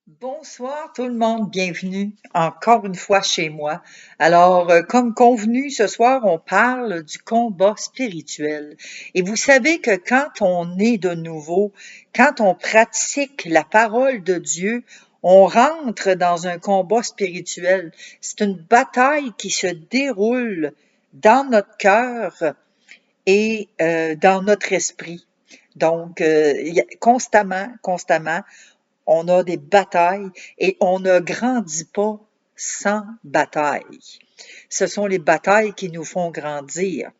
Bonsoir tout le monde, bienvenue encore une fois chez moi. Alors, comme convenu, ce soir, on parle du combat spirituel. Et vous savez que quand on est de nouveau, quand on pratique la parole de Dieu, on rentre dans un combat spirituel. C'est une bataille qui se déroule dans notre cœur et dans notre esprit. Donc, constamment, on a des batailles et on ne grandit pas sans bataille. Ce sont les batailles qui nous font grandir,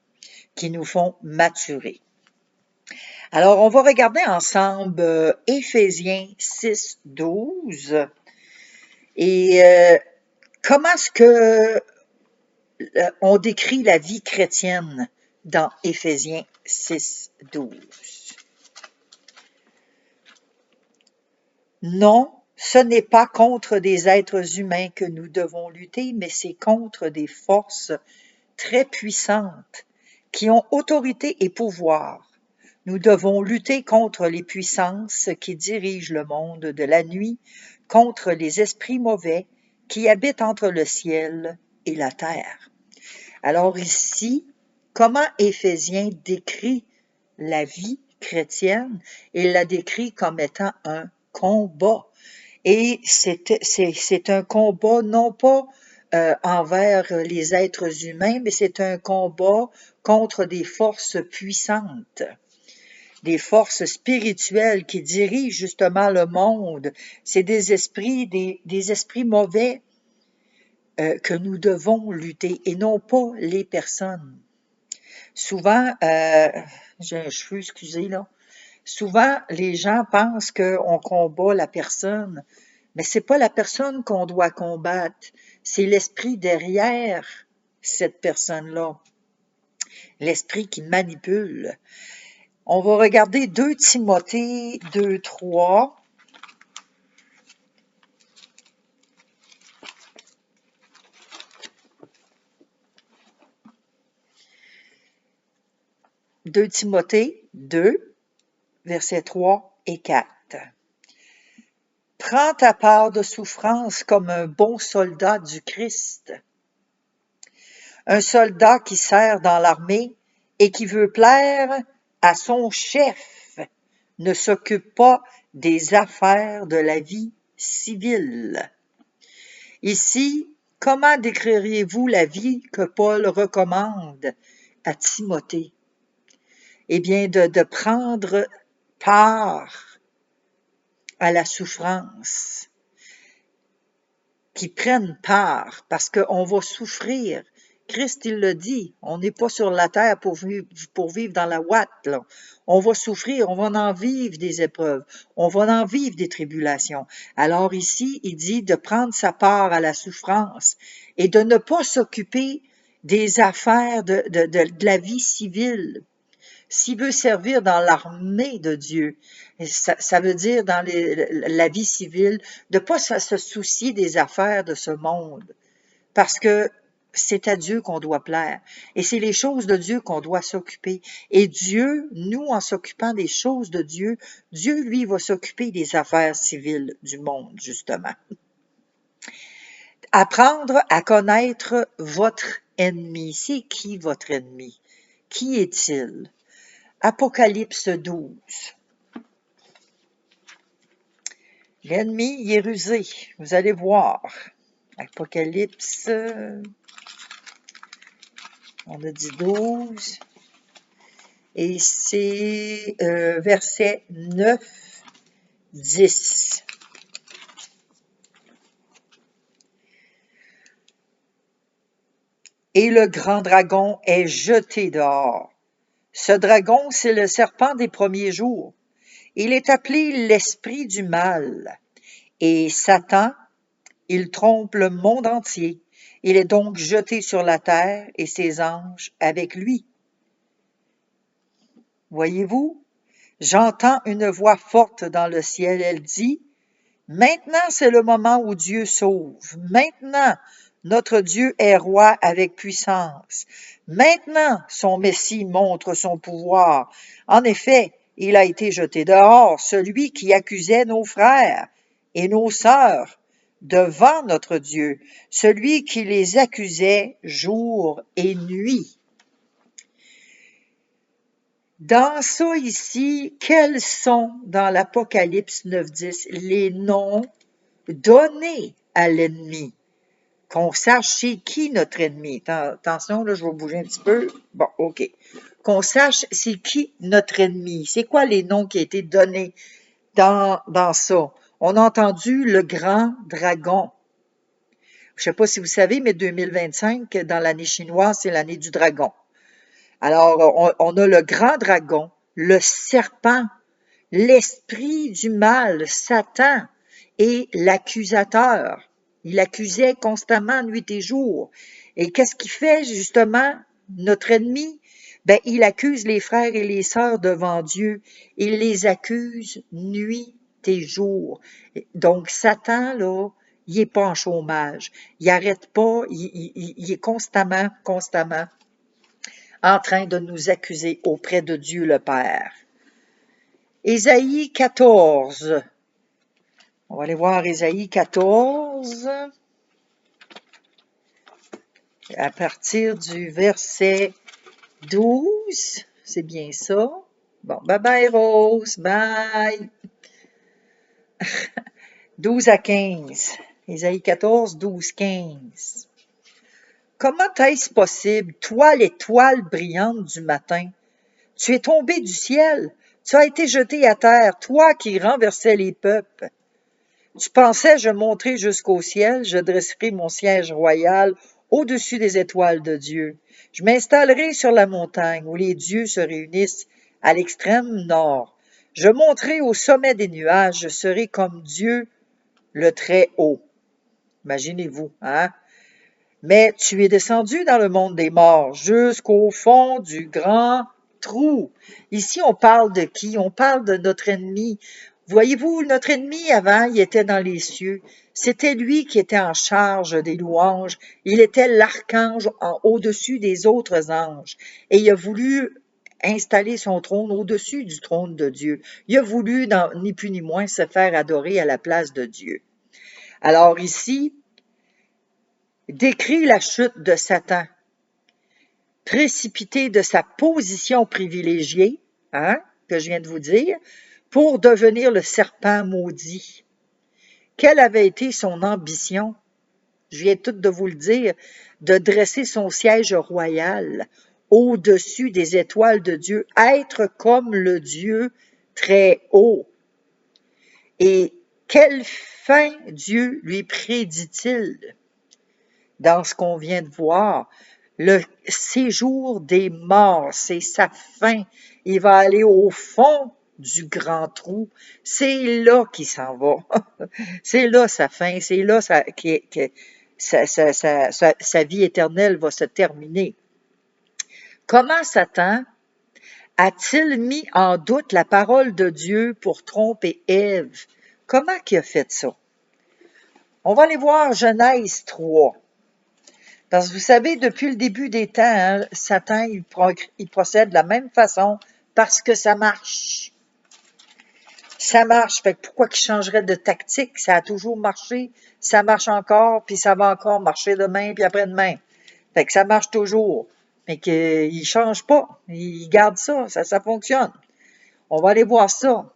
qui nous font maturer. Alors, on va regarder ensemble Éphésiens 6, 12 et comment est-ce que on décrit la vie chrétienne dans Éphésiens 6, 12. Non, ce n'est pas contre des êtres humains que nous devons lutter, mais c'est contre des forces très puissantes qui ont autorité et pouvoir. Nous devons lutter contre les puissances qui dirigent le monde de la nuit, contre les esprits mauvais qui habitent entre le ciel et la terre. Alors ici, comment Éphésiens décrit la vie chrétienne? Il la décrit comme étant un combat. Et c'est un combat non pas envers les êtres humains, mais c'est un combat contre des forces puissantes, des forces spirituelles qui dirigent justement le monde. C'est des esprits mauvais que nous devons lutter et non pas les personnes. Souvent, j'ai un cheveu, excusez là. Souvent, les gens pensent qu'on combat la personne, mais c'est pas la personne qu'on doit combattre, c'est l'esprit derrière cette personne-là, l'esprit qui manipule. On va regarder 2 Timothée 2, 3. « 2 Timothée 2, versets 3 et 4. Prends ta part de souffrance comme un bon soldat du Christ. Un soldat qui sert dans l'armée et qui veut plaire à son chef ne s'occupe pas des affaires de la vie civile. Ici, comment décririez-vous la vie que Paul recommande à Timothée? Eh bien, de prendre part à la souffrance, qui prennent part, parce qu'on va souffrir. Christ, il le dit, on n'est pas sur la terre pour vivre dans la ouate, là. On va souffrir, on va en vivre des épreuves, on va en vivre des tribulations. Alors ici, il dit de prendre sa part à la souffrance et de ne pas s'occuper des affaires de la vie civile. S'il veut servir dans l'armée de Dieu, ça veut dire dans la vie civile, de ne pas se soucier des affaires de ce monde, parce que c'est à Dieu qu'on doit plaire. Et c'est les choses de Dieu qu'on doit s'occuper. Et Dieu, nous, en s'occupant des choses de Dieu, Dieu, lui, va s'occuper des affaires civiles du monde, justement. Apprendre à connaître votre ennemi. C'est qui votre ennemi? Qui est-il? Apocalypse 12. L'ennemi, il est rusé. Vous allez voir. Apocalypse, on a dit 12. Et c'est verset 9, 10. Et le grand dragon est jeté dehors. Ce dragon, c'est le serpent des premiers jours. Il est appelé l'esprit du mal. Et Satan, il trompe le monde entier. Il est donc jeté sur la terre et ses anges avec lui. Voyez-vous, j'entends une voix forte dans le ciel. Elle dit, « Maintenant c'est le moment où Dieu sauve. Maintenant, notre Dieu est roi avec puissance. Maintenant, son Messie montre son pouvoir. En effet, il a été jeté dehors, celui qui accusait nos frères et nos sœurs devant notre Dieu, celui qui les accusait jour et nuit. Dans ça ici, quels sont dans l'Apocalypse 9.10 les noms donnés à l'ennemi? Qu'on sache c'est qui notre ennemi. Attention, là, je vais bouger un petit peu. Bon, OK. Qu'on sache c'est qui notre ennemi. C'est quoi les noms qui ont été donnés dans ça? On a entendu le grand dragon. Je ne sais pas si vous savez, mais 2025, dans l'année chinoise, c'est l'année du dragon. Alors, on a le grand dragon, le serpent, l'esprit du mal, Satan, et l'accusateur. Il accusait constamment nuit et jour. Et qu'est-ce qu'il fait, justement, notre ennemi? Ben, il accuse les frères et les sœurs devant Dieu. Il les accuse nuit et jour. Donc, Satan, là, il n'est pas en chômage. Il n'arrête pas, il est constamment en train de nous accuser auprès de Dieu le Père. Ésaïe 14. On va aller voir Ésaïe 14. À partir du verset 12. C'est bien ça. Bon, bye bye Rose, bye. 12 à 15. Ésaïe 14, 12, 15. Comment est-ce possible, toi l'étoile brillante du matin? Tu es tombé du ciel, tu as été jeté à terre, toi qui renversais les peuples. Tu pensais, je monterai jusqu'au ciel, je dresserai mon siège royal au-dessus des étoiles de Dieu. Je m'installerai sur la montagne où les dieux se réunissent à l'extrême nord. Je monterai au sommet des nuages, je serai comme Dieu le très haut. Imaginez-vous, hein? Mais tu es descendu dans le monde des morts, jusqu'au fond du grand trou. Ici, on parle de qui? On parle de notre ennemi. Voyez-vous, notre ennemi, avant, il était dans les cieux. C'était lui qui était en charge des louanges. Il était l'archange au-dessus des autres anges. Et il a voulu installer son trône au-dessus du trône de Dieu. Il a voulu, ni plus ni moins, se faire adorer à la place de Dieu. Alors ici, décrit la chute de Satan, précipité de sa position privilégiée, hein, que je viens de vous dire, pour devenir le serpent maudit. Quelle avait été son ambition? Je viens tout de vous le dire, de dresser son siège royal au-dessus des étoiles de Dieu, être comme le Dieu très haut. Et quelle fin Dieu lui prédit-il? Dans ce qu'on vient de voir, le séjour des morts, c'est sa fin. Il va aller au fond du grand trou. C'est là qu'il s'en va. C'est là sa fin. C'est là que sa vie éternelle va se terminer. Comment Satan a-t-il mis en doute la parole de Dieu pour tromper Ève? Comment il a fait ça? On va aller voir Genèse 3. Parce que vous savez, depuis le début des temps, hein, Satan, il procède de la même façon parce que ça marche. Ça marche. Fait que pourquoi qu'il changerait de tactique? Ça a toujours marché, ça marche encore, puis ça va encore marcher demain, puis après-demain. Fait que ça marche toujours. Mais qu'il ne change pas. Il garde ça, ça fonctionne. On va aller voir ça.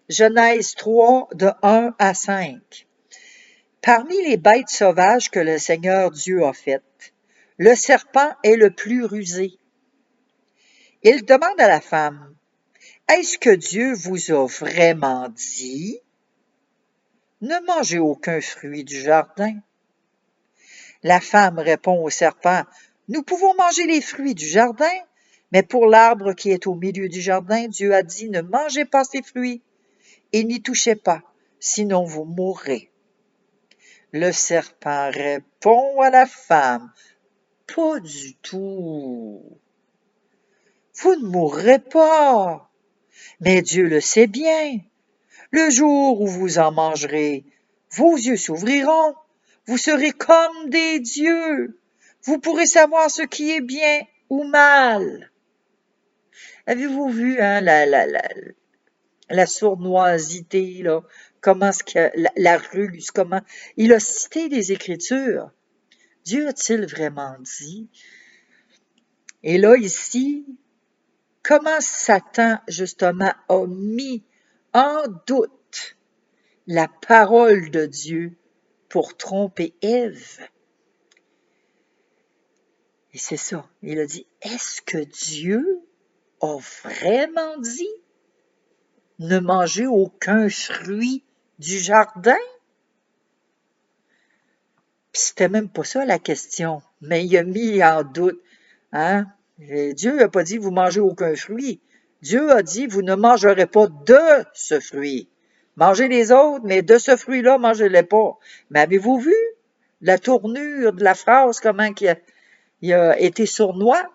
Genèse 3, de 1 à 5. Parmi les bêtes sauvages que le Seigneur Dieu a faites, le serpent est le plus rusé. Il demande à la femme, « Est-ce que Dieu vous a vraiment dit? Ne mangez aucun fruit du jardin. » La femme répond au serpent, « Nous pouvons manger les fruits du jardin, mais pour l'arbre qui est au milieu du jardin, Dieu a dit, ne mangez pas ces fruits et n'y touchez pas, sinon vous mourrez. » Le serpent répond à la femme, « Pas du tout. Vous ne mourrez pas. Mais Dieu le sait bien. Le jour où vous en mangerez, vos yeux s'ouvriront. Vous serez comme des dieux. Vous pourrez savoir ce qui est bien ou mal. » Avez-vous vu hein, la sournoisité, là, comment est-ce que la ruse, comment... Il a cité des Écritures. Dieu a-t-il vraiment dit? Et là, ici, comment Satan, justement, a mis en doute la parole de Dieu pour tromper Ève? Et c'est ça. Il a dit, est-ce que Dieu a vraiment dit ne mangez aucun fruit du jardin? Puis c'était même pas ça la question, mais il a mis en doute. Hein? Et Dieu n'a pas dit vous mangez aucun fruit. Dieu a dit vous ne mangerez pas de ce fruit. Mangez les autres, mais de ce fruit-là, mangez-les pas. Mais avez-vous vu la tournure de la phrase, comment il a été sournois?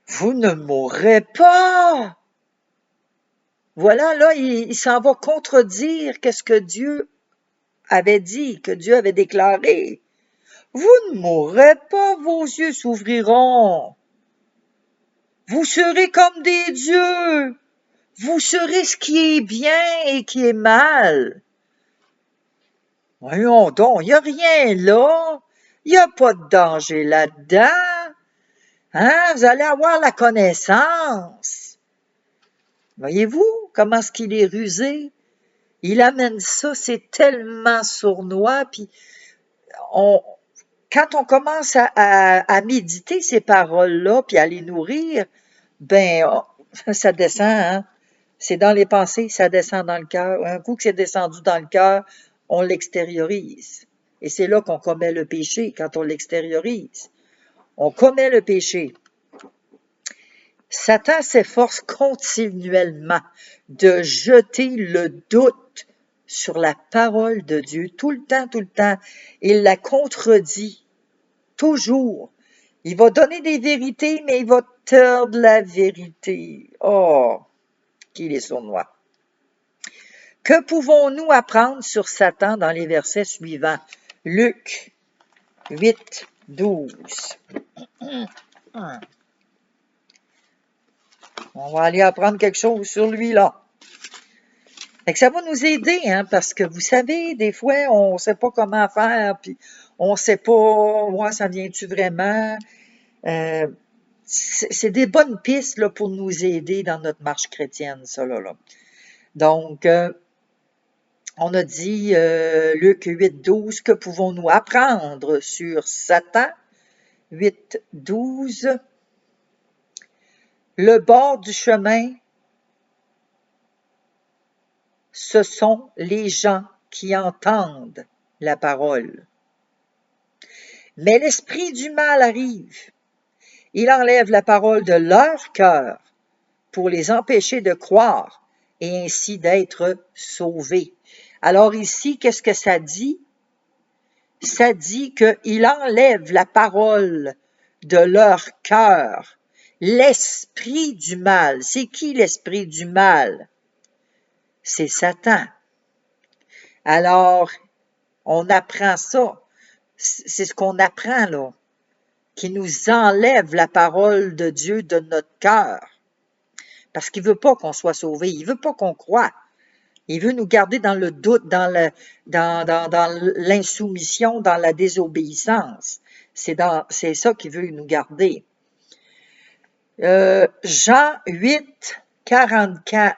Vous ne mourrez pas! Voilà, là, il s'en va contredire qu'est-ce que Dieu avait dit, que Dieu avait déclaré. Vous ne mourrez pas, vos yeux s'ouvriront. Vous serez comme des dieux. Vous serez ce qui est bien et qui est mal. Voyons donc, il n'y a rien là. Il n'y a pas de danger là-dedans. Hein? Vous allez avoir la connaissance. Voyez-vous comment est-ce qu'il est rusé? Il amène ça, c'est tellement sournois, puis quand on commence à méditer ces paroles-là, puis à les nourrir, ben, ça descend, hein? C'est dans les pensées, ça descend dans le cœur. Un coup que c'est descendu dans le cœur, on l'extériorise. Et c'est là qu'on commet le péché, quand on l'extériorise. On commet le péché. Satan s'efforce continuellement de jeter le doute sur la parole de Dieu, tout le temps, tout le temps. Il la contredit, toujours. Il va donner des vérités, mais il va tordre la vérité. Oh, qu'il est sournois. Que pouvons-nous apprendre sur Satan dans les versets suivants? Luc 8, 12. On va aller apprendre quelque chose sur lui, là. Fait que ça va nous aider, hein, parce que vous savez, des fois, on ne sait pas comment faire, puis on ne sait pas, ouais, ça vient-tu vraiment? C'est des bonnes pistes là, pour nous aider dans notre marche chrétienne, ça, là. Donc, on a dit, Luc 8, 12, que pouvons-nous apprendre sur Satan? 8, 12. Le bord du chemin, ce sont les gens qui entendent la parole. Mais l'esprit du mal arrive. Il enlève la parole de leur cœur pour les empêcher de croire et ainsi d'être sauvés. Alors ici, qu'est-ce que ça dit? Ça dit qu'il enlève la parole de leur cœur. L'esprit du mal. C'est qui l'esprit du mal? C'est Satan. Alors, on apprend ça. C'est ce qu'on apprend là, qui nous enlève la parole de Dieu de notre cœur. Parce qu'il veut pas qu'on soit sauvé, il veut pas qu'on croie. Il veut nous garder dans le doute, dans l'insoumission, dans la désobéissance. C'est ça qu'il veut nous garder. Jean 8, 44.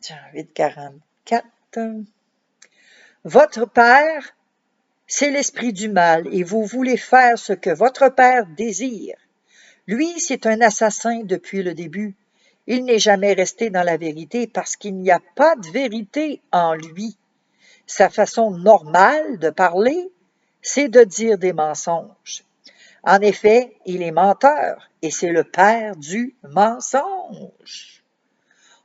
Jean 8, 44. Votre Père, c'est l'esprit du mal, et vous voulez faire ce que votre Père désire. Lui, c'est un assassin depuis le début. Il n'est jamais resté dans la vérité parce qu'il n'y a pas de vérité en lui. Sa façon normale de parler, c'est de dire des mensonges. En effet, il est menteur et c'est le père du mensonge.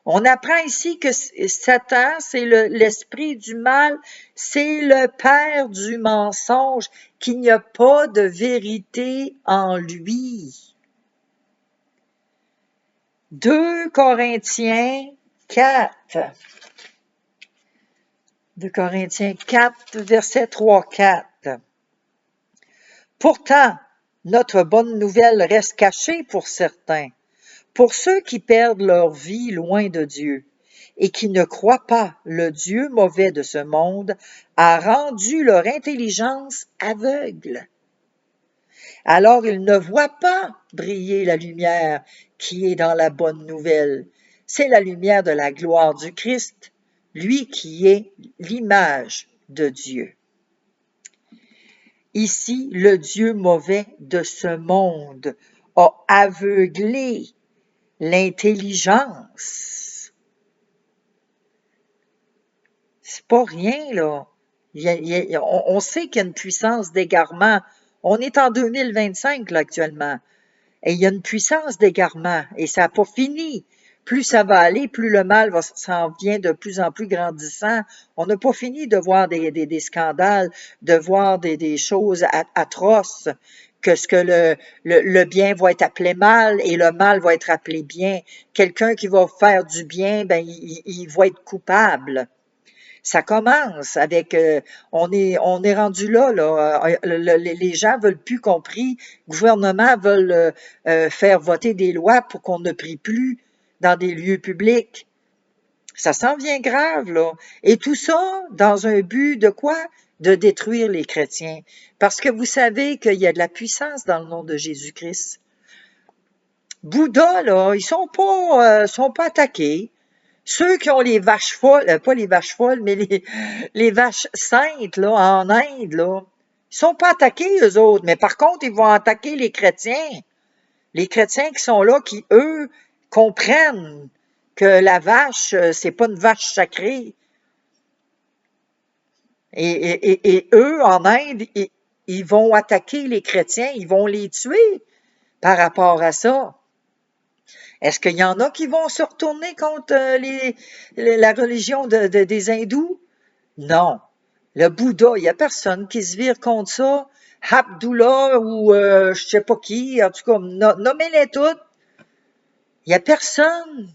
On apprend ici que Satan, c'est l'esprit du mal, c'est le père du mensonge, qu'il n'y a pas de vérité en lui. 2 Corinthiens 4. 2 Corinthiens 4, versets 3, 4. Pourtant, notre bonne nouvelle reste cachée pour certains, pour ceux qui perdent leur vie loin de Dieu et qui ne croient pas le Dieu mauvais de ce monde a rendu leur intelligence aveugle. Alors ils ne voient pas briller la lumière qui est dans la bonne nouvelle. C'est la lumière de la gloire du Christ, lui qui est l'image de Dieu. Ici, le Dieu mauvais de ce monde a aveuglé l'intelligence. C'est pas rien, là. On sait qu'il y a une puissance d'égarement. On est en 2025, là, actuellement. Et il y a une puissance d'égarement. Et ça n'a pas fini. Plus ça va aller, plus le mal s'en vient de plus en plus grandissant. On n'a pas fini de voir des scandales, de voir des choses atroces, que ce que le bien va être appelé mal et le mal va être appelé bien. Quelqu'un qui va faire du bien, ben il va être coupable. Ça commence avec, on est rendu là, les gens veulent plus qu'on prie, le gouvernement veut faire voter des lois pour qu'on ne prie plus dans des lieux publics. Ça s'en vient grave, là. Et tout ça dans un but de quoi? De détruire les chrétiens. Parce que vous savez qu'il y a de la puissance dans le nom de Jésus-Christ. Bouddha, là, ils sont pas attaqués. Ceux qui ont les vaches folles, pas les vaches folles, mais les vaches saintes, là, en Inde, là, ils sont pas attaqués, eux autres, mais par contre, ils vont attaquer les chrétiens. Les chrétiens qui sont là, qui, eux, comprennent que la vache, c'est pas une vache sacrée. Et eux, en Inde, ils vont attaquer les chrétiens, ils vont les tuer par rapport à ça. Est-ce qu'il y en a qui vont se retourner contre la religion des hindous? Non. Le Bouddha, il n'y a personne qui se vire contre ça. Abdullah ou je sais pas qui, en tout cas, nommez-les toutes. Il n'y a personne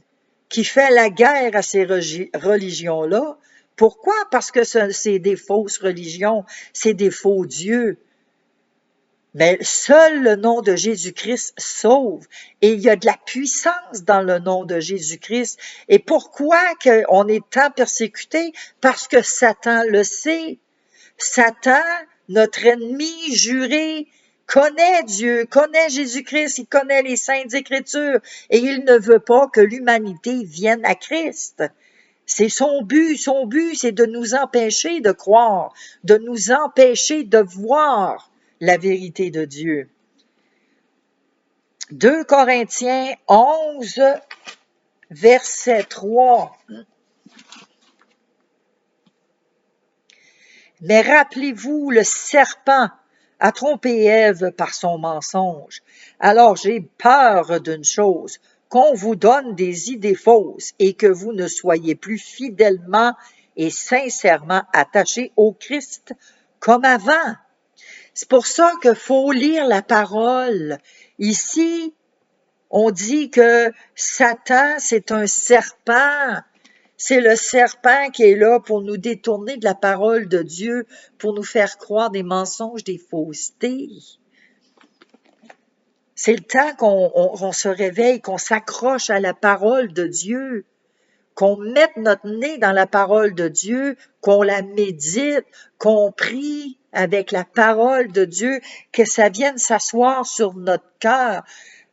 qui fait la guerre à ces religions-là. Pourquoi? Parce que c'est des fausses religions, c'est des faux dieux. Mais seul le nom de Jésus-Christ sauve. Et il y a de la puissance dans le nom de Jésus-Christ. Et pourquoi on est tant persécuté? Parce que Satan le sait. Satan, notre ennemi juré, connaît Dieu, connaît Jésus-Christ, il connaît les Saintes Écritures. Et il ne veut pas que l'humanité vienne à Christ. C'est son but c'est de nous empêcher de croire, de nous empêcher de voir la vérité de Dieu. 2 Corinthiens 11, verset 3. Mais rappelez-vous, le serpent a trompé Ève par son mensonge. Alors j'ai peur d'une chose, qu'on vous donne des idées fausses et que vous ne soyez plus fidèlement et sincèrement attachés au Christ comme avant. C'est pour ça qu'il faut lire la parole. Ici, on dit que Satan, c'est un serpent. C'est le serpent qui est là pour nous détourner de la parole de Dieu, pour nous faire croire des mensonges, des faussetés. C'est le temps qu'on se réveille, qu'on s'accroche à la parole de Dieu, qu'on mette notre nez dans la parole de Dieu, qu'on la médite, qu'on prie avec la parole de Dieu, que ça vienne s'asseoir sur notre cœur.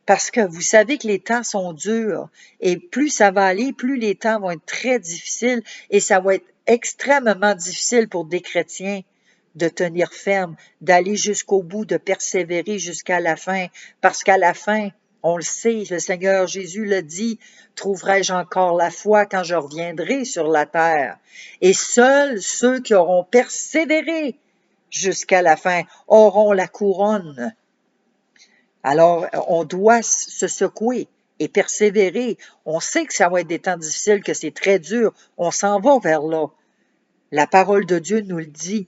Parce que vous savez que les temps sont durs et plus ça va aller, plus les temps vont être très difficiles et ça va être extrêmement difficile pour des chrétiens de tenir ferme, d'aller jusqu'au bout, de persévérer jusqu'à la fin. Parce qu'à la fin, on le sait, le Seigneur Jésus le dit, trouverai-je encore la foi quand je reviendrai sur la terre? Et seuls ceux qui auront persévéré jusqu'à la fin auront la couronne. Alors, on doit se secouer et persévérer. On sait que ça va être des temps difficiles, que c'est très dur. On s'en va vers là. La parole de Dieu nous le dit.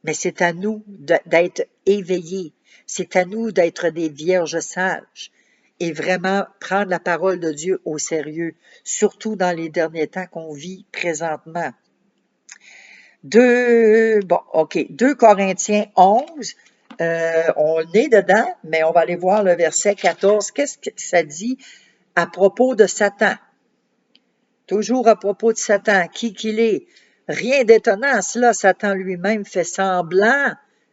Mais c'est à nous d'être éveillés. C'est à nous d'être des vierges sages et vraiment prendre la parole de Dieu au sérieux, surtout dans les derniers temps qu'on vit présentement. 2 Corinthiens 11, on est dedans, mais on va aller voir le verset 14. Qu'est-ce que ça dit à propos de Satan? Toujours à propos de Satan, qui qu'il est. Rien d'étonnant à cela, Satan lui-même fait semblant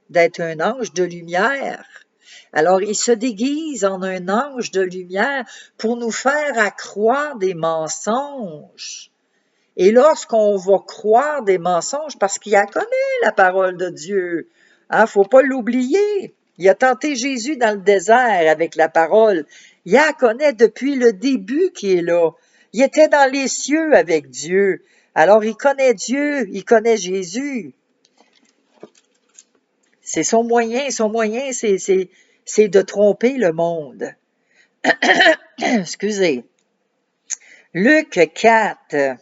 d'être un ange de lumière. Alors, il se déguise en un ange de lumière pour nous faire accroire des mensonges. Et lorsqu'on va croire des mensonges, parce qu'il a connaît la parole de Dieu, faut pas l'oublier. Il a tenté Jésus dans le désert avec la parole. Il la connaît depuis le début qui est là. Il était dans les cieux avec Dieu. Alors il connaît Dieu, il connaît Jésus. C'est son moyen, c'est de tromper le monde. Excusez. Luc 4.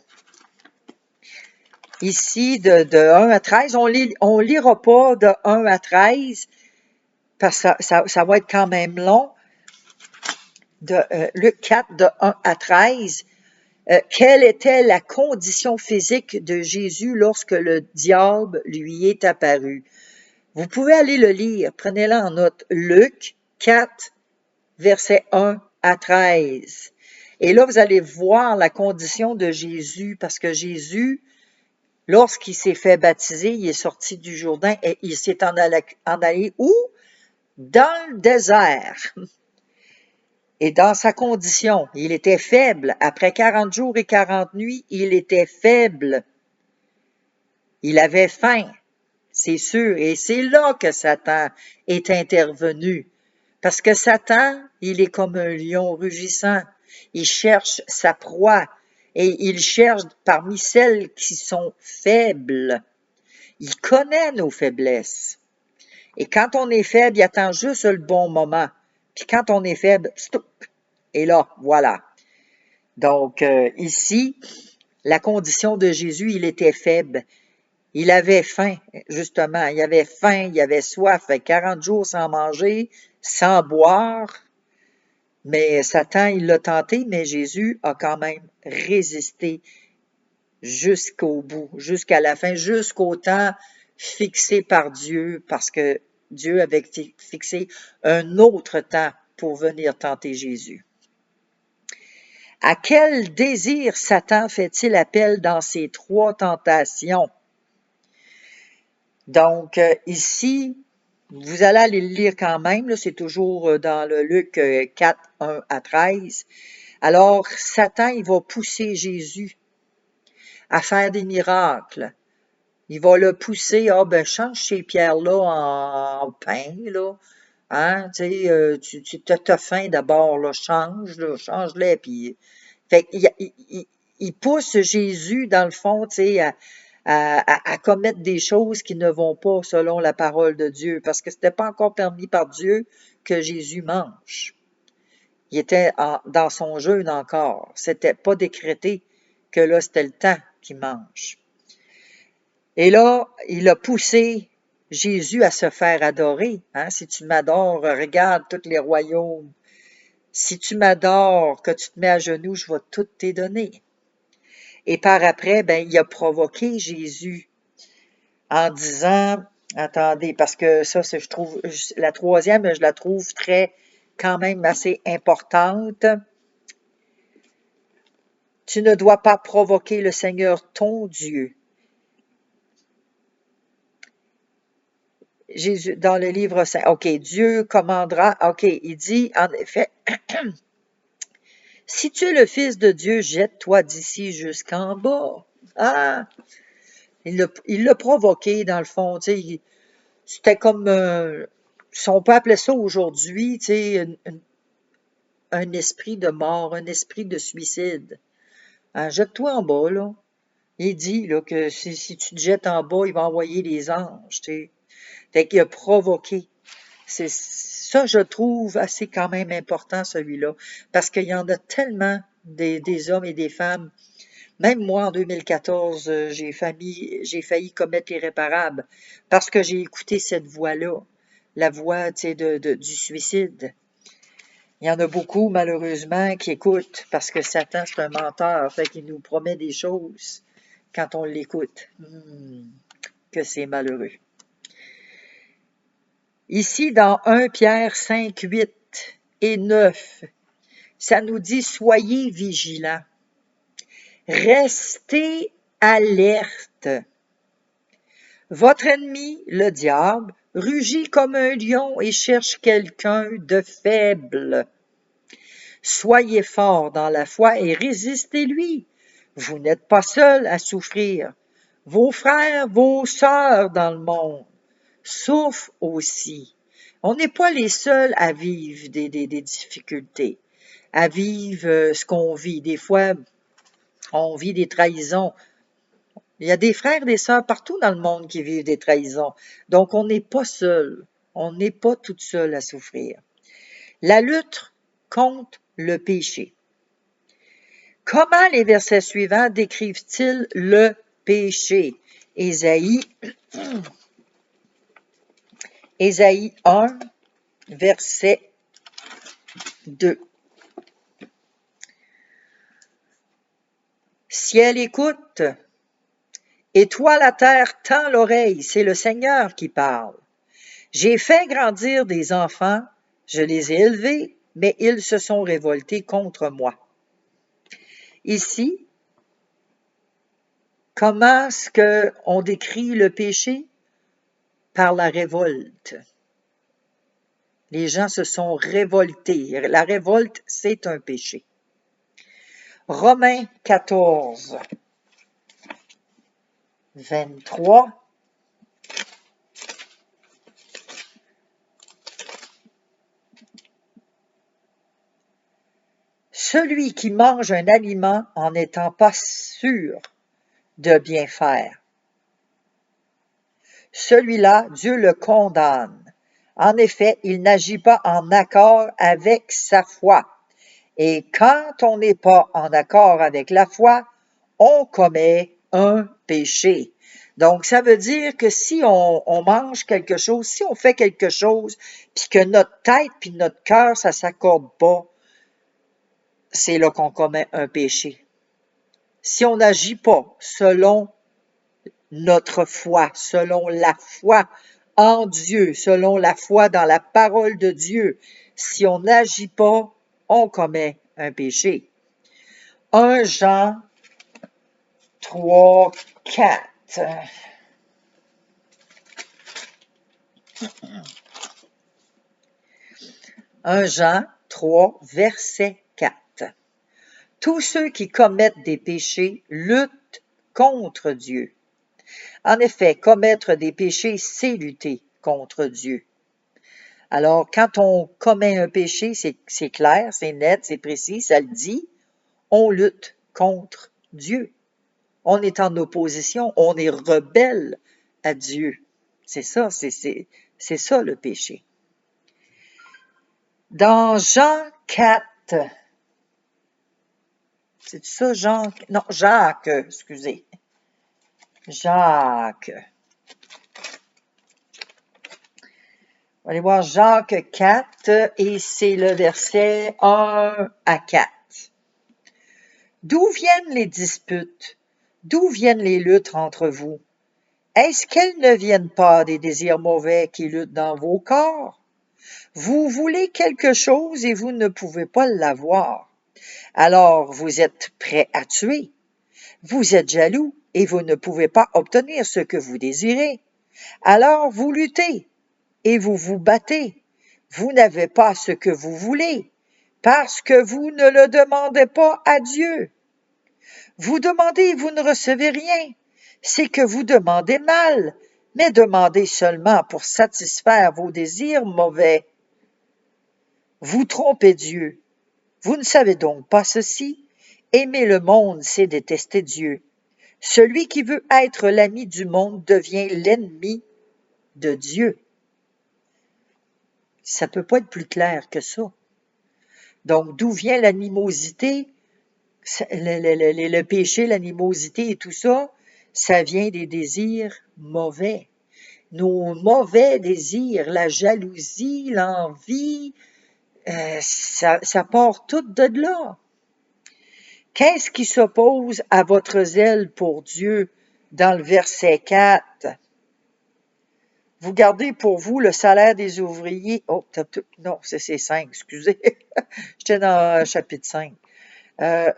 Ici, de 1 à 13, on lira pas de 1 à 13, parce que ça va être quand même long. Luc 4, de 1 à 13. Quelle était la condition physique de Jésus lorsque le diable lui est apparu? Vous pouvez aller le lire, prenez-le en note. Luc 4, versets 1 à 13. Et là, vous allez voir la condition de Jésus, parce que Jésus, lorsqu'il s'est fait baptiser, il est sorti du Jourdain et il s'est en allé où? Dans le désert. Et dans sa condition, il était faible. Après 40 jours et 40 nuits, il était faible. Il avait faim, c'est sûr. Et c'est là que Satan est intervenu. Parce que Satan, il est comme un lion rugissant. Il cherche sa proie. Et il cherche parmi celles qui sont faibles. Il connaît nos faiblesses. Et quand on est faible, il attend juste le bon moment. Puis quand on est faible, stop. Et là, voilà. Donc, ici, la condition de Jésus, il était faible. Il avait faim, justement. Il avait faim, il avait soif. 40 jours sans manger, sans boire. Mais Satan, il l'a tenté, mais Jésus a quand même résisté jusqu'au bout, jusqu'à la fin, jusqu'au temps fixé par Dieu, parce que Dieu avait fixé un autre temps pour venir tenter Jésus. À quel désir Satan fait-il appel dans ces 3 tentations? Donc, ici, vous allez aller le lire quand même, là, c'est toujours dans le Luc 4, 1 à 13. Alors, Satan, il va pousser Jésus à faire des miracles. Il va le pousser, change ces pierres-là en pain, là. Hein, tu sais, tu as faim d'abord, là, change-les, puis... Fait il pousse Jésus, dans le fond, tu sais, à commettre des choses qui ne vont pas selon la parole de Dieu, parce que c'était pas encore permis par Dieu que Jésus mange. Il était dans son jeûne encore. C'était pas décrété que là, c'était le temps qu'il mange. Et là, il a poussé Jésus à se faire adorer. Hein? Si tu m'adores, regarde tous les royaumes. Si tu m'adores, que tu te mets à genoux, je vais tout te donner. Et par après, il a provoqué Jésus en disant, attendez, parce que ça, je trouve, la troisième, je la trouve quand même assez importante. Tu ne dois pas provoquer le Seigneur ton Dieu. Jésus, dans le livre saint, OK, Dieu commandera, OK, il dit, en effet, si tu es le Fils de Dieu, jette-toi d'ici jusqu'en bas. Ah! Il l'a provoqué, dans le fond, tu sais, c'était comme, si on peut appeler ça aujourd'hui, tu sais, un esprit de mort, un esprit de suicide. Hein, jette-toi en bas, là. Il dit là, que si tu te jettes en bas, il va envoyer les anges, tu sais. Fait qu'il a provoqué. C'est ça, je trouve assez quand même important, celui-là, parce qu'il y en a tellement des hommes et des femmes. Même moi, en 2014, j'ai failli commettre l'irréparable parce que j'ai écouté cette voix-là, la voix, tu sais, du suicide. Il y en a beaucoup, malheureusement, qui écoutent parce que Satan, c'est un menteur, fait qu'il nous promet des choses quand on l'écoute. Que c'est malheureux. Ici, dans 1 Pierre 5, 8 et 9, ça nous dit « Soyez vigilants, restez alerte. Votre ennemi, le diable, rugit comme un lion et cherche quelqu'un de faible. Soyez forts dans la foi et résistez-lui. Vous n'êtes pas seuls à souffrir. Vos frères, vos sœurs dans le monde souffrent aussi. On n'est pas les seuls à vivre des difficultés, à vivre ce qu'on vit. Des fois, on vit des trahisons. Il y a des frères et des sœurs partout dans le monde qui vivent des trahisons. Donc, on n'est pas seul. On n'est pas toute seule à souffrir. La lutte contre le péché. Comment les versets suivants décrivent-ils le péché? Ésaïe 1, verset 2. Ciel, écoute, et toi la terre, tends l'oreille, c'est le Seigneur qui parle. J'ai fait grandir des enfants, je les ai élevés, mais ils se sont révoltés contre moi. Ici, comment est-ce qu'on décrit le péché? Par la révolte. Les gens se sont révoltés. La révolte, c'est un péché. Romains 14, 23. Celui qui mange un aliment en n'étant pas sûr de bien faire, celui-là, Dieu le condamne. En effet, il n'agit pas en accord avec sa foi. Et quand on n'est pas en accord avec la foi, on commet un péché. Donc, ça veut dire que si on mange quelque chose, si on fait quelque chose, puis que notre tête puis notre cœur, ça s'accorde pas, c'est là qu'on commet un péché. Si on n'agit pas selon notre foi, selon la foi en Dieu, selon la foi dans la parole de Dieu, si on n'agit pas, on commet un péché. 1 Jean 3, 4. 1 Jean 3, verset 4. Tous ceux qui commettent des péchés luttent contre Dieu. En effet, commettre des péchés, c'est lutter contre Dieu. Alors, quand on commet un péché, c'est clair, c'est net, c'est précis, ça le dit, on lutte contre Dieu. On est en opposition, on est rebelle à Dieu. C'est ça, c'est ça le péché. Dans Jean 4, c'est ça Jean? Non, Jacques, excusez. Jacques. On va aller voir Jacques 4 et c'est le verset 1 à 4. D'où viennent les disputes? D'où viennent les luttes entre vous? Est-ce qu'elles ne viennent pas des désirs mauvais qui luttent dans vos corps? Vous voulez quelque chose et vous ne pouvez pas l'avoir. Alors vous êtes prêts à tuer. Vous êtes jaloux et vous ne pouvez pas obtenir ce que vous désirez. Alors vous luttez et vous vous battez. Vous n'avez pas ce que vous voulez parce que vous ne le demandez pas à Dieu. Vous demandez et vous ne recevez rien. C'est que vous demandez mal, mais demandez seulement pour satisfaire vos désirs mauvais. Vous trompez Dieu. Vous ne savez donc pas ceci? Aimer le monde, c'est détester Dieu. Celui qui veut être l'ami du monde devient l'ennemi de Dieu. Ça ne peut pas être plus clair que ça. Donc, d'où vient l'animosité, le péché, l'animosité et tout ça? Ça vient des désirs mauvais. Nos mauvais désirs, la jalousie, l'envie, ça part tout de là. Qu'est-ce qui s'oppose à votre zèle pour Dieu dans le verset 4? Vous gardez pour vous le salaire des ouvriers. Oh, non, c'est 5, excusez. J'étais dans chapitre 5. Euh,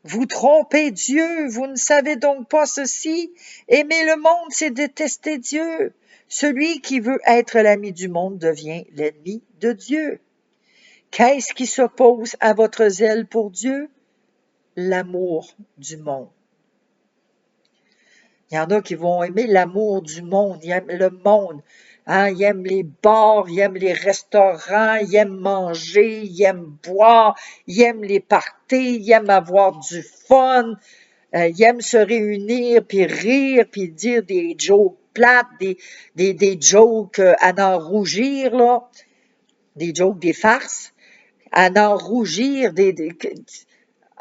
vous trompez Dieu, vous ne savez donc pas ceci. Aimer le monde, c'est détester Dieu. Celui qui veut être l'ami du monde devient l'ennemi de Dieu. Qu'est-ce qui s'oppose à votre zèle pour Dieu? L'amour du monde. Il y en a qui vont aimer l'amour du monde, ils aiment le monde. Hein? Ils aiment les bars, ils aiment les restaurants, ils aiment manger, ils aiment boire, ils aiment les parties, ils aiment avoir du fun, ils aiment se réunir, puis rire, puis dire des jokes plates, des jokes à n'en rougir, là, des jokes, des farces, à n'en rougir,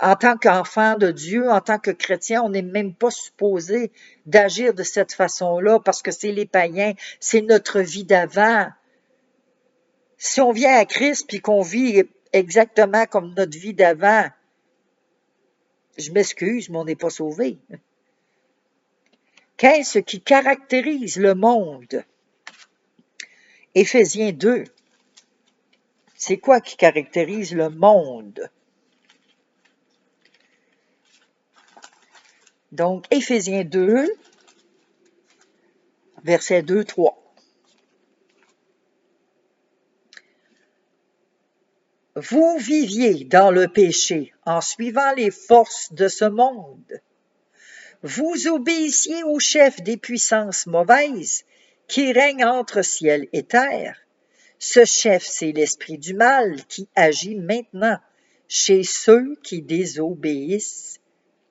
en tant qu'enfant de Dieu, en tant que chrétien, on n'est même pas supposé d'agir de cette façon-là parce que c'est les païens, c'est notre vie d'avant. Si on vient à Christ puis qu'on vit exactement comme notre vie d'avant, je m'excuse, mais on n'est pas sauvé. Qu'est-ce qui caractérise le monde? Éphésiens 2. C'est quoi qui caractérise le monde? Donc, Éphésiens 2, versets 2, 3. Vous viviez dans le péché en suivant les forces de ce monde. Vous obéissiez au chef des puissances mauvaises qui règne entre ciel et terre. Ce chef, c'est l'esprit du mal qui agit maintenant chez ceux qui désobéissent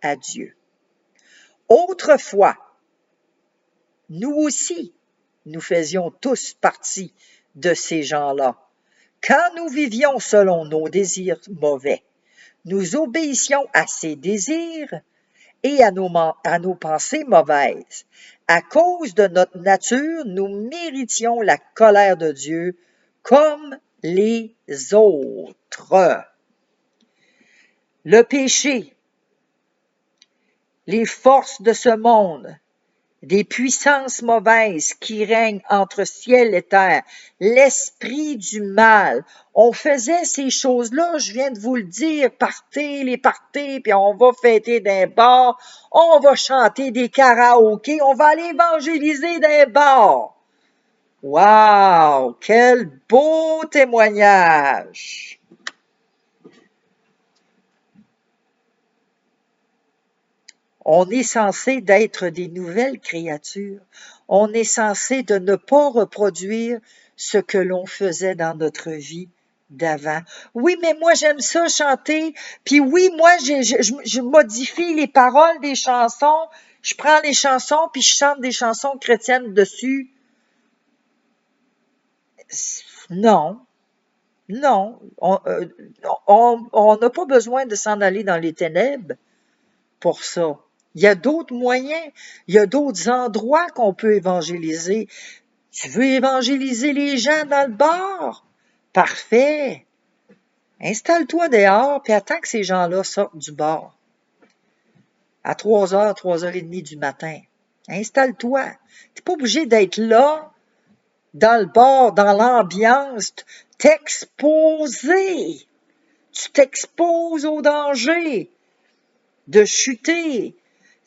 à Dieu. Autrefois, nous aussi, nous faisions tous partie de ces gens-là. Quand nous vivions selon nos désirs mauvais, nous obéissions à ces désirs et à nos pensées mauvaises. À cause de notre nature, nous méritions la colère de Dieu comme les autres. Le péché, les forces de ce monde, des puissances mauvaises qui règnent entre ciel et terre, l'esprit du mal. On faisait ces choses-là, je viens de vous le dire, partez, les parties, puis on va fêter d'un bar, on va chanter des karaokés, on va aller évangéliser d'un bar. Wow, quel beau témoignage! On est censé d'être des nouvelles créatures. On est censé de ne pas reproduire ce que l'on faisait dans notre vie d'avant. Oui, mais moi j'aime ça chanter. Puis oui, moi je modifie les paroles des chansons. Je prends les chansons puis je chante des chansons chrétiennes dessus. Non, non. On n'a pas besoin de s'en aller dans les ténèbres pour ça. Il y a d'autres moyens, il y a d'autres endroits qu'on peut évangéliser. Tu veux évangéliser les gens dans le bar? Parfait. Installe-toi dehors, puis attends que ces gens-là sortent du bar. À 3h, 3h30 du matin. Installe-toi. Tu n'es pas obligé d'être là, dans le bar, dans l'ambiance, t'exposer. Tu t'exposes au danger de chuter.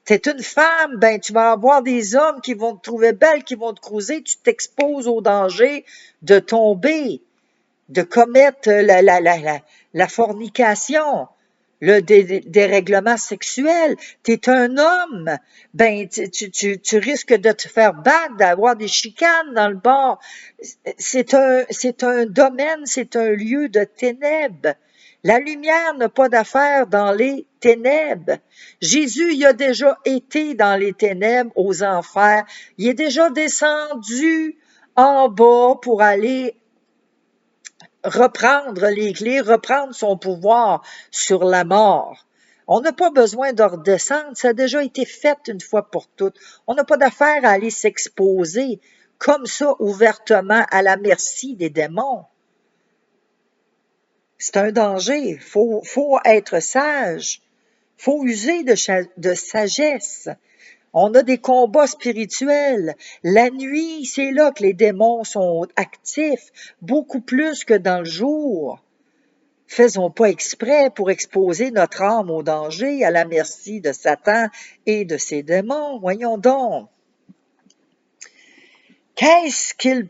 T'es une femme, ben tu vas avoir des hommes qui vont te trouver belle, qui vont te cruiser, tu t'exposes au danger de tomber, de commettre la fornication, le dérèglement sexuel. T'es un homme, ben tu risques de te faire battre, d'avoir des chicanes dans le bar. C'est un domaine, c'est un lieu de ténèbres. La lumière n'a pas d'affaire dans les ténèbres. Jésus y a déjà été dans les ténèbres, aux enfers. Il est déjà descendu en bas pour aller reprendre les clés, reprendre son pouvoir sur la mort. On n'a pas besoin de redescendre, ça a déjà été fait une fois pour toutes. On n'a pas d'affaire à aller s'exposer comme ça ouvertement à la merci des démons. C'est un danger. Faut être sage. Faut user de sagesse. On a des combats spirituels. La nuit, c'est là que les démons sont actifs, beaucoup plus que dans le jour. Faisons pas exprès pour exposer notre âme au danger, à la merci de Satan et de ses démons. Voyons donc. Qu'est-il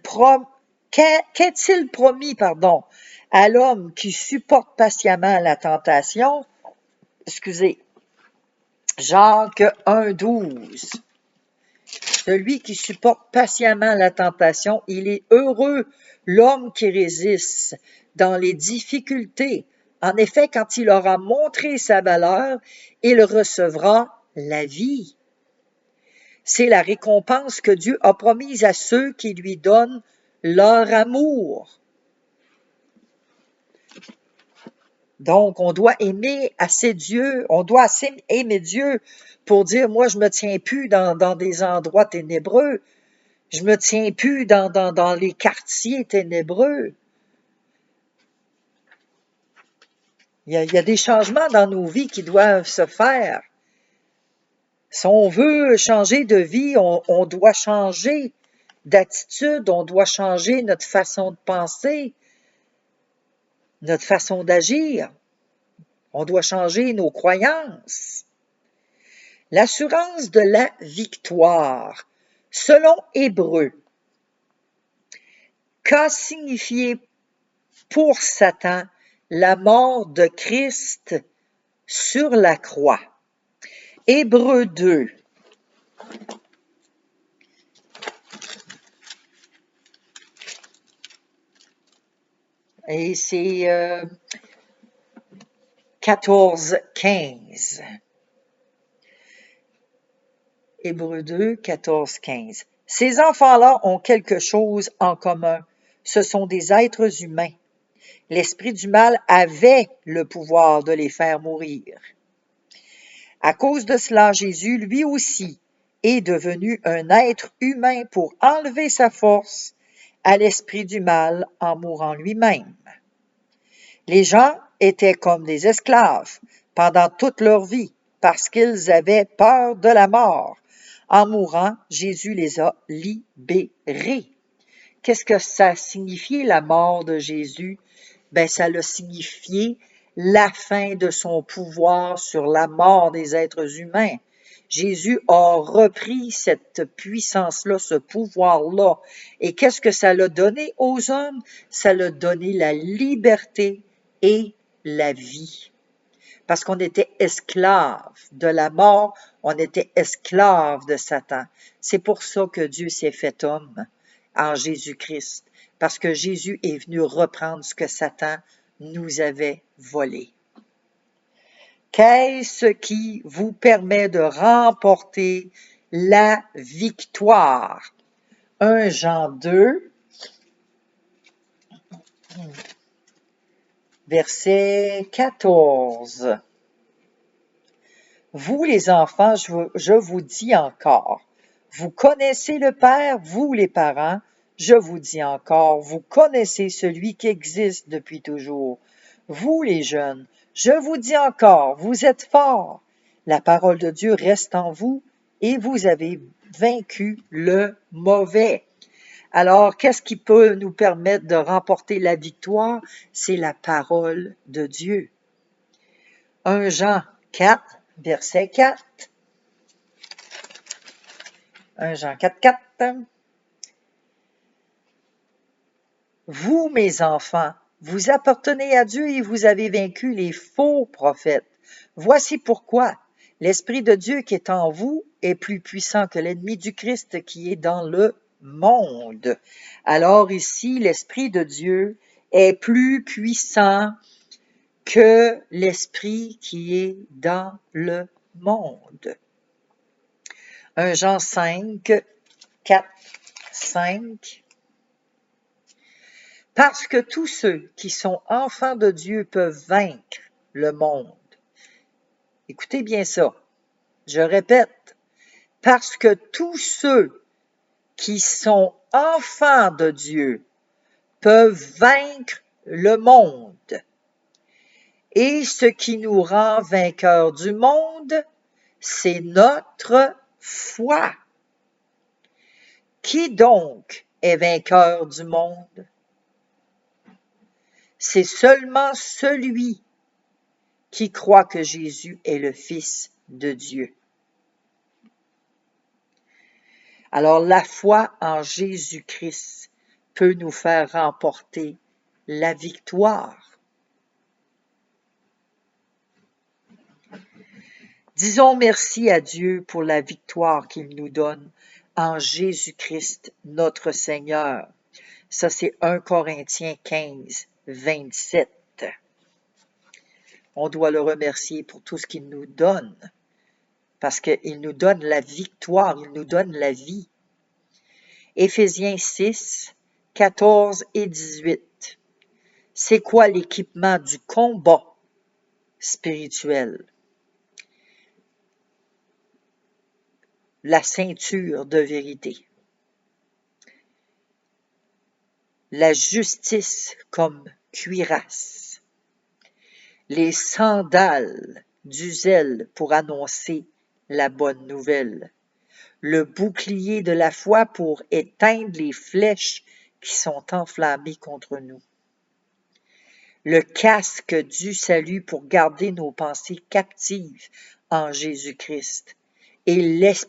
promis, à l'homme qui supporte patiemment la tentation? Excusez, Jacques 1,12. Celui qui supporte patiemment la tentation, il est heureux, l'homme qui résiste dans les difficultés. En effet, quand il aura montré sa valeur, il recevra la vie. C'est la récompense que Dieu a promise à ceux qui lui donnent leur amour. Donc, on doit aimer assez Dieu, on doit assez aimer Dieu pour dire, moi, je me tiens plus dans des endroits ténébreux, je me tiens plus dans les quartiers ténébreux. Il y a des changements dans nos vies qui doivent se faire. Si on veut changer de vie, on doit changer d'attitude, on doit changer notre façon de penser, notre façon d'agir. On doit changer nos croyances. L'assurance de la victoire. Selon Hébreux, qu'a signifié pour Satan la mort de Christ sur la croix? Hébreux 2. Et c'est 14-15. Hébreux 2, 14-15. Ces enfants-là ont quelque chose en commun. Ce sont des êtres humains. L'esprit du mal avait le pouvoir de les faire mourir. À cause de cela, Jésus, lui aussi, est devenu un être humain pour enlever sa force à l'esprit du mal en mourant lui-même. Les gens étaient comme des esclaves pendant toute leur vie parce qu'ils avaient peur de la mort. En mourant, Jésus les a libérés. Qu'est-ce que ça a signifié, la mort de Jésus? Ça a signifié la fin de son pouvoir sur la mort des êtres humains. Jésus a repris cette puissance-là, ce pouvoir-là. Et qu'est-ce que ça l'a donné aux hommes? Ça l'a donné la liberté et la vie. Parce qu'on était esclaves de la mort, on était esclaves de Satan. C'est pour ça que Dieu s'est fait homme en Jésus-Christ, parce que Jésus est venu reprendre ce que Satan nous avait volé. Qu'est-ce qui vous permet de remporter la victoire? 1 Jean 2, verset 14. Vous les enfants, je vous dis encore, vous connaissez le Père, vous les parents, je vous dis encore, vous connaissez celui qui existe depuis toujours. Vous les jeunes, je vous dis encore, vous êtes forts. La parole de Dieu reste en vous et vous avez vaincu le mauvais. Alors, qu'est-ce qui peut nous permettre de remporter la victoire? C'est la parole de Dieu. 1 Jean 4, verset 4. 1 Jean 4, 4. Vous, mes enfants, vous appartenez à Dieu et vous avez vaincu les faux prophètes. Voici pourquoi l'Esprit de Dieu qui est en vous est plus puissant que l'ennemi du Christ qui est dans le monde. Alors ici, l'Esprit de Dieu est plus puissant que l'Esprit qui est dans le monde. 1 Jean 5, 4, 5. Parce que tous ceux qui sont enfants de Dieu peuvent vaincre le monde. Écoutez bien ça. Je répète. Parce que tous ceux qui sont enfants de Dieu peuvent vaincre le monde. Et ce qui nous rend vainqueurs du monde, c'est notre foi. Qui donc est vainqueur du monde? C'est seulement celui qui croit que Jésus est le Fils de Dieu. Alors la foi en Jésus-Christ peut nous faire remporter la victoire. Disons merci à Dieu pour la victoire qu'il nous donne en Jésus-Christ, notre Seigneur. Ça, c'est 1 Corinthiens 15, 27. On doit le remercier pour tout ce qu'il nous donne, parce qu'il nous donne la victoire, il nous donne la vie. Éphésiens 6, 14 et 18. C'est quoi l'équipement du combat spirituel? La ceinture de vérité. La justice comme cuirasse. Les sandales du zèle pour annoncer la bonne nouvelle. Le bouclier de la foi pour éteindre les flèches qui sont enflammées contre nous. Le casque du salut pour garder nos pensées captives en Jésus-Christ. Et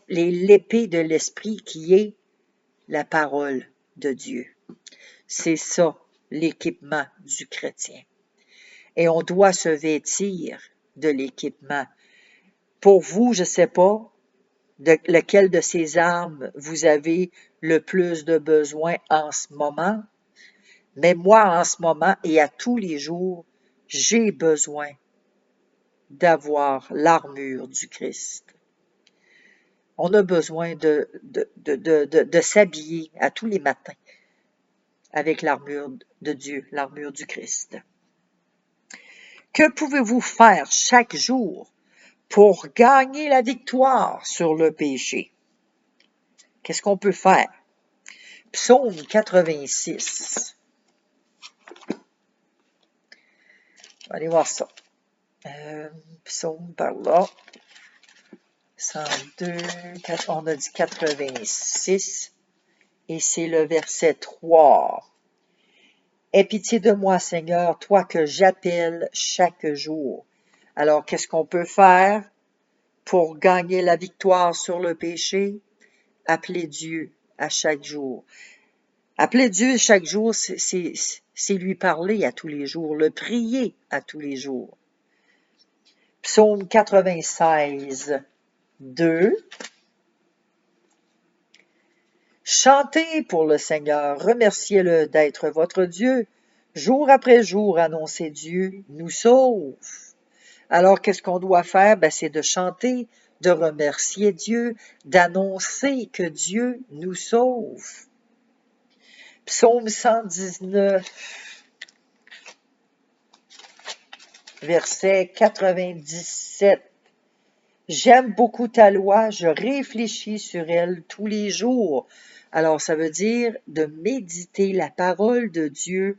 l'épée de l'esprit qui est la parole de Dieu. C'est ça, l'équipement du chrétien. Et on doit se vêtir de l'équipement. Pour vous, je ne sais pas de lequel de ces armes vous avez le plus de besoin en ce moment, mais moi, en ce moment et à tous les jours, j'ai besoin d'avoir l'armure du Christ. On a besoin de s'habiller à tous les matins avec l'armure de Dieu, l'armure du Christ. Que pouvez-vous faire chaque jour pour gagner la victoire sur le péché? Qu'est-ce qu'on peut faire? Psaume 86. Allez voir ça. Psaume par là. 102, on a dit 86. Et c'est le verset 3. Aie pitié de moi, Seigneur, toi que j'appelle chaque jour. Alors, qu'est-ce qu'on peut faire pour gagner la victoire sur le péché? Appeler Dieu à chaque jour. Appeler Dieu chaque jour, c'est lui parler à tous les jours, le prier à tous les jours. Psaume 96, 2. Chantez pour le Seigneur, remerciez-le d'être votre Dieu. Jour après jour, annoncez Dieu nous sauve. Alors, qu'est-ce qu'on doit faire? C'est de chanter, de remercier Dieu, d'annoncer que Dieu nous sauve. Psaume 119, verset 97. J'aime beaucoup ta loi, je réfléchis sur elle tous les jours. Alors, ça veut dire de méditer la parole de Dieu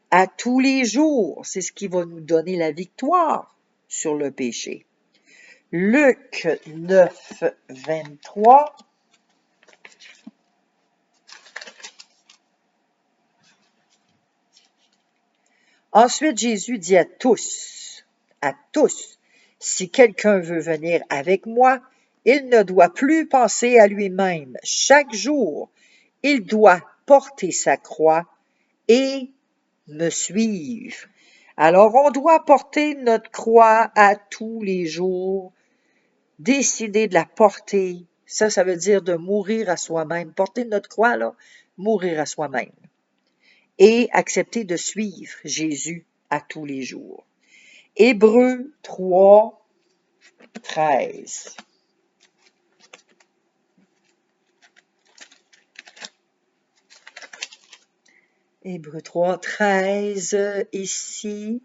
à tous les jours. C'est ce qui va nous donner la victoire sur le péché. Luc 9, 23. Ensuite, Jésus dit à tous, si quelqu'un veut venir avec moi, il ne doit plus penser à lui-même. Chaque jour, il doit porter sa croix et me suivre. Alors, on doit porter notre croix à tous les jours, décider de la porter. Ça veut dire de mourir à soi-même. Porter notre croix, là, mourir à soi-même. Et accepter de suivre Jésus à tous les jours. Hébreux 3, 13. Hébreux 3, 13, ici.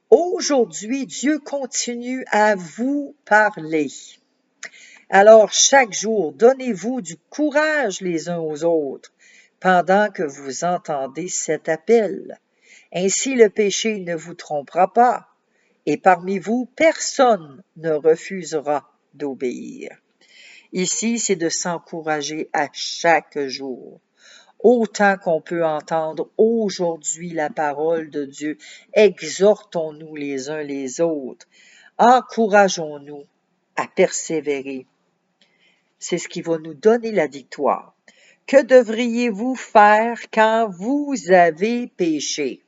Aujourd'hui, Dieu continue à vous parler. Alors, chaque jour, donnez-vous du courage les uns aux autres pendant que vous entendez cet appel. Ainsi, le péché ne vous trompera pas, et parmi vous, personne ne refusera d'obéir. Ici, c'est de s'encourager à chaque jour. Autant qu'on peut entendre aujourd'hui la parole de Dieu, exhortons-nous les uns les autres, encourageons-nous à persévérer. C'est ce qui va nous donner la victoire. Que devriez-vous faire quand vous avez péché?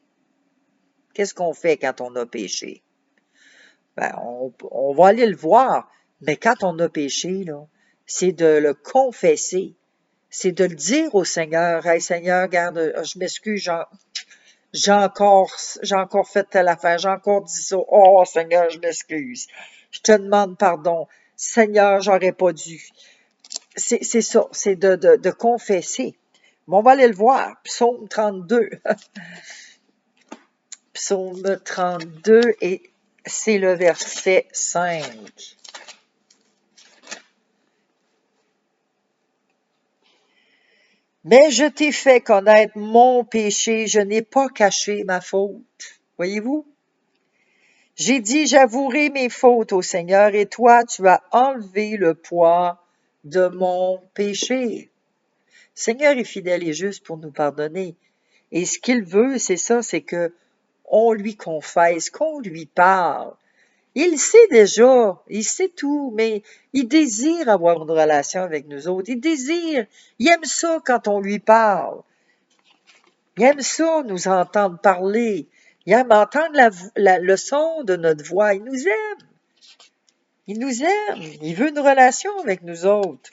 Qu'est-ce qu'on fait quand on a péché? Ben, on va aller le voir, mais quand on a péché, là, c'est de le confesser. C'est de le dire au Seigneur, « Hey Seigneur, regarde, je m'excuse, j'ai encore fait telle affaire, j'ai encore dit ça. Oh Seigneur, je m'excuse. Je te demande pardon. Seigneur, j'aurais pas dû. » C'est ça, c'est de confesser. Mais on va aller le voir. Psaume 32. Psaume 32 et c'est le verset 5. Mais je t'ai fait connaître mon péché, je n'ai pas caché ma faute. Voyez-vous? J'ai dit, j'avouerai mes fautes au Seigneur, et toi, tu as enlevé le poids de mon péché. Le Seigneur est fidèle et juste pour nous pardonner. Et ce qu'il veut, c'est ça, c'est que on lui confesse, qu'on lui parle. Il sait déjà, il sait tout, mais il désire avoir une relation avec nous autres. Il aime ça quand on lui parle. Il aime ça, nous entendre parler. Il aime entendre le son de notre voix. Il nous aime. Il nous aime. Il veut une relation avec nous autres.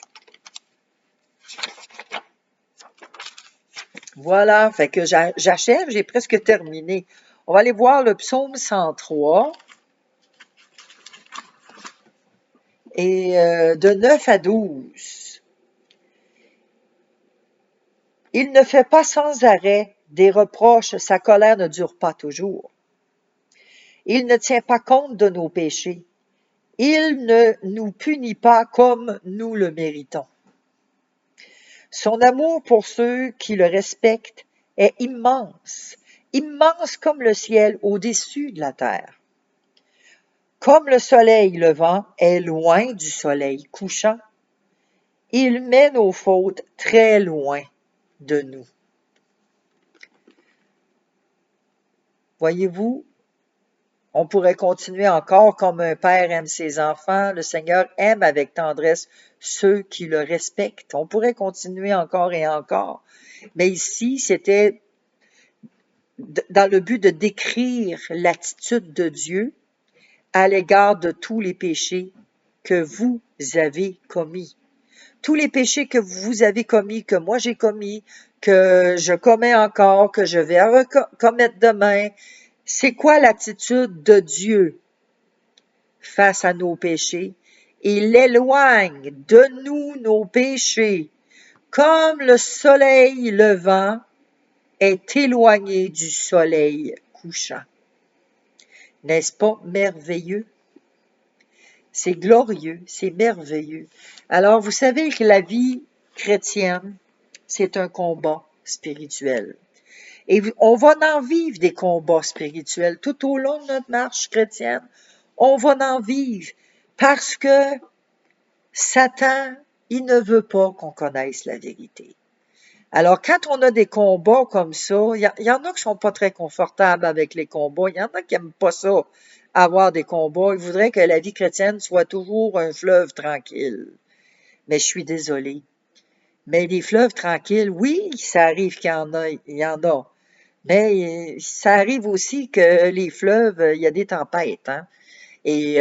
Voilà, fait que j'achève, j'ai presque terminé. On va aller voir le psaume 103 et de 9 à 12. Il ne fait pas sans arrêt des reproches, sa colère ne dure pas toujours. Il ne tient pas compte de nos péchés. Il ne nous punit pas comme nous le méritons. Son amour pour ceux qui le respectent est immense, immense comme le ciel au-dessus de la terre. Comme le soleil levant est loin du soleil couchant, il met nos fautes très loin de nous. Voyez-vous, on pourrait continuer encore comme un père aime ses enfants, le Seigneur aime avec tendresse ceux qui le respectent. On pourrait continuer encore et encore. Mais ici, c'était dans le but de décrire l'attitude de Dieu à l'égard de tous les péchés que vous avez commis. Tous les péchés que vous avez commis, que moi j'ai commis, que je commets encore, que je vais commettre demain. C'est quoi l'attitude de Dieu face à nos péchés? Il éloigne de nous nos péchés, comme le soleil levant est éloigné du soleil couchant. N'est-ce pas merveilleux? C'est glorieux, c'est merveilleux. Alors, vous savez que la vie chrétienne, c'est un combat spirituel. Et on va en vivre des combats spirituels tout au long de notre marche chrétienne. On va en vivre parce que Satan, il ne veut pas qu'on connaisse la vérité. Alors, quand on a des combats comme ça, il y en a qui sont pas très confortables avec les combats. Il y en a qui n'aiment pas ça, avoir des combats. Ils voudraient que la vie chrétienne soit toujours un fleuve tranquille. Mais je suis désolée. Mais les fleuves tranquilles, oui, ça arrive qu'il y en a. Mais ça arrive aussi que les fleuves, il y a des tempêtes, hein. Et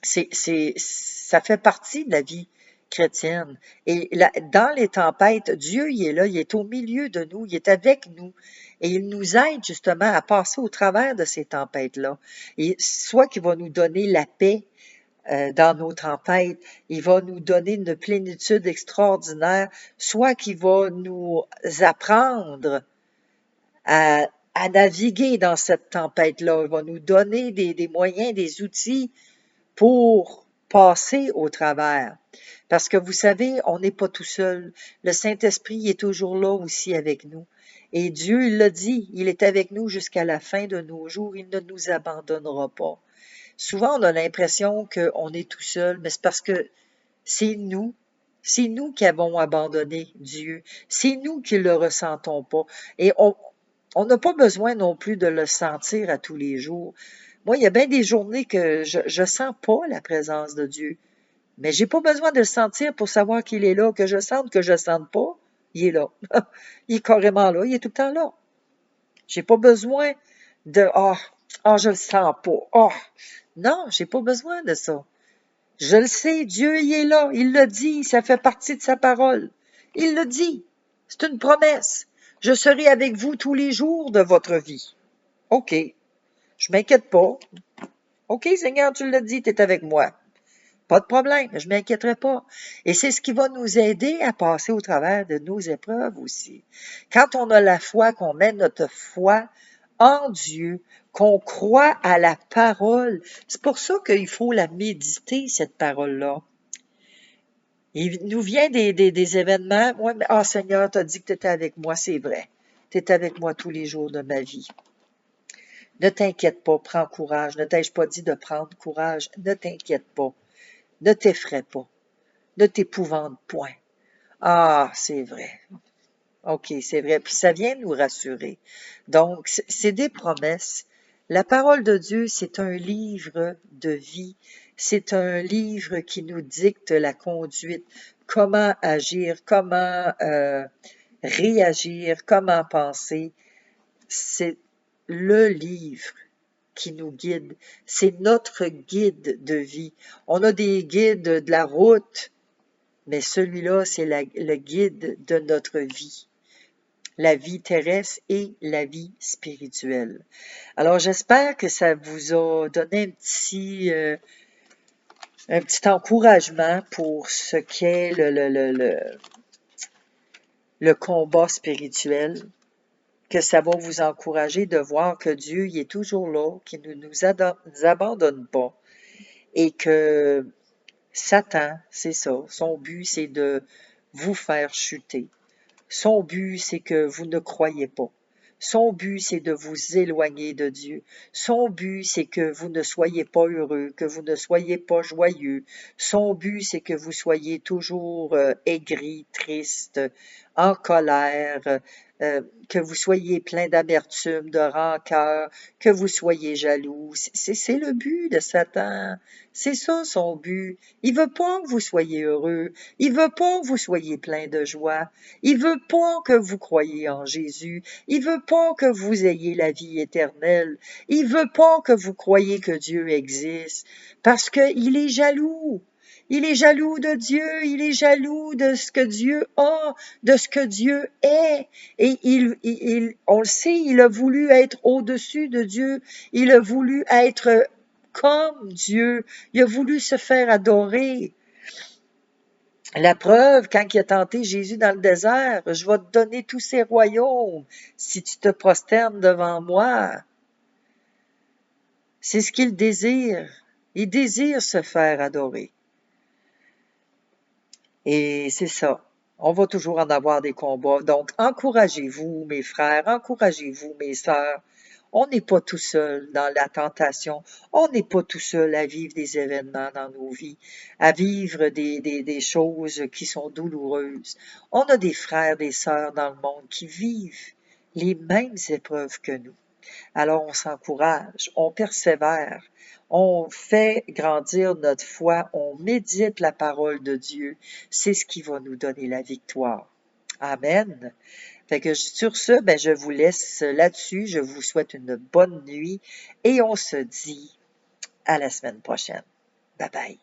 ça fait partie de la vie chrétienne. Et dans les tempêtes, Dieu, il est là, il est au milieu de nous, il est avec nous. Et il nous aide justement à passer au travers de ces tempêtes-là. Et soit qu'il va nous donner la paix dans nos tempêtes, il va nous donner une plénitude extraordinaire, soit qu'il va nous apprendre à naviguer dans cette tempête-là. Il va nous donner des moyens, des outils pour passer au travers. Parce que vous savez, on n'est pas tout seul. Le Saint-Esprit est toujours là aussi avec nous. Et Dieu, il l'a dit, il est avec nous jusqu'à la fin de nos jours. Il ne nous abandonnera pas. Souvent, on a l'impression qu'on est tout seul, mais c'est parce que C'est nous. C'est nous qui avons abandonné Dieu. C'est nous qui le ressentons pas. Et on n'a pas besoin non plus de le sentir à tous les jours. Moi, il y a bien des journées que je sens pas la présence de Dieu. Mais j'ai pas besoin de le sentir pour savoir qu'il est là. Que je sente pas, il est là. Il est carrément là. Il est tout le temps là. J'ai pas besoin de je le sens pas. Non, j'ai pas besoin de ça. Je le sais, Dieu, il est là. Il le dit, ça fait partie de sa parole. Il le dit. C'est une promesse. Je serai avec vous tous les jours de votre vie. OK. Je m'inquiète pas. OK, Seigneur, tu l'as dit, tu es avec moi. Pas de problème, je m'inquiéterai pas. Et c'est ce qui va nous aider à passer au travers de nos épreuves aussi. Quand on a la foi, qu'on met notre foi en Dieu, qu'on croit à la parole, c'est pour ça qu'il faut la méditer, cette parole-là. Il nous vient des événements. Ouais, mais, Seigneur, tu as dit que tu étais avec moi, c'est vrai. Tu es avec moi tous les jours de ma vie. Ne t'inquiète pas, prends courage. Ne t'ai-je pas dit de prendre courage? Ne t'inquiète pas. Ne t'effraie pas. Ne t'épouvante point. C'est vrai. OK, c'est vrai. Puis ça vient nous rassurer. Donc, c'est des promesses. La parole de Dieu, c'est un livre de vie. C'est un livre qui nous dicte la conduite, comment agir, comment réagir, comment penser. C'est le livre qui nous guide. C'est notre guide de vie. On a des guides de la route, mais celui-là, c'est le guide de notre vie, la vie terrestre et la vie spirituelle. Alors, j'espère que ça vous a donné un petit encouragement pour ce qu'est le combat spirituel, que ça va vous encourager de voir que Dieu, il est toujours là, qu'il ne nous abandonne pas et que Satan, c'est ça, son but, c'est de vous faire chuter. Son but, c'est que vous ne croyez pas. Son but, c'est de vous éloigner de Dieu. Son but, c'est que vous ne soyez pas heureux, que vous ne soyez pas joyeux. Son but, c'est que vous soyez toujours aigri, triste, en colère, que vous soyez plein d'amertume, de rancœur, que vous soyez jaloux. C'est le but de Satan. C'est ça son but. Il veut pas que vous soyez heureux. Il veut pas que vous soyez plein de joie. Il veut pas que vous croyiez en Jésus. Il veut pas que vous ayez la vie éternelle. Il veut pas que vous croyiez que Dieu existe. Parce qu'il est jaloux. Il est jaloux de Dieu. Il est jaloux de ce que Dieu a, de ce que Dieu est. Et on le sait, il a voulu être au-dessus de Dieu. Il a voulu être comme Dieu. Il a voulu se faire adorer. La preuve, quand il a tenté Jésus dans le désert, je vais te donner tous ces royaumes si tu te prosternes devant moi. C'est ce qu'il désire. Il désire se faire adorer. Et c'est ça. On va toujours en avoir des combats. Donc, encouragez-vous, mes frères, encouragez-vous, mes sœurs. On n'est pas tout seul dans la tentation. On n'est pas tout seul à vivre des événements dans nos vies, à vivre des choses qui sont douloureuses. On a des frères, des sœurs dans le monde qui vivent les mêmes épreuves que nous. Alors, on s'encourage, on persévère, on fait grandir notre foi, on médite la parole de Dieu. C'est ce qui va nous donner la victoire. Amen. Fait que sur ce, je vous laisse là-dessus. Je vous souhaite une bonne nuit et on se dit à la semaine prochaine. Bye bye.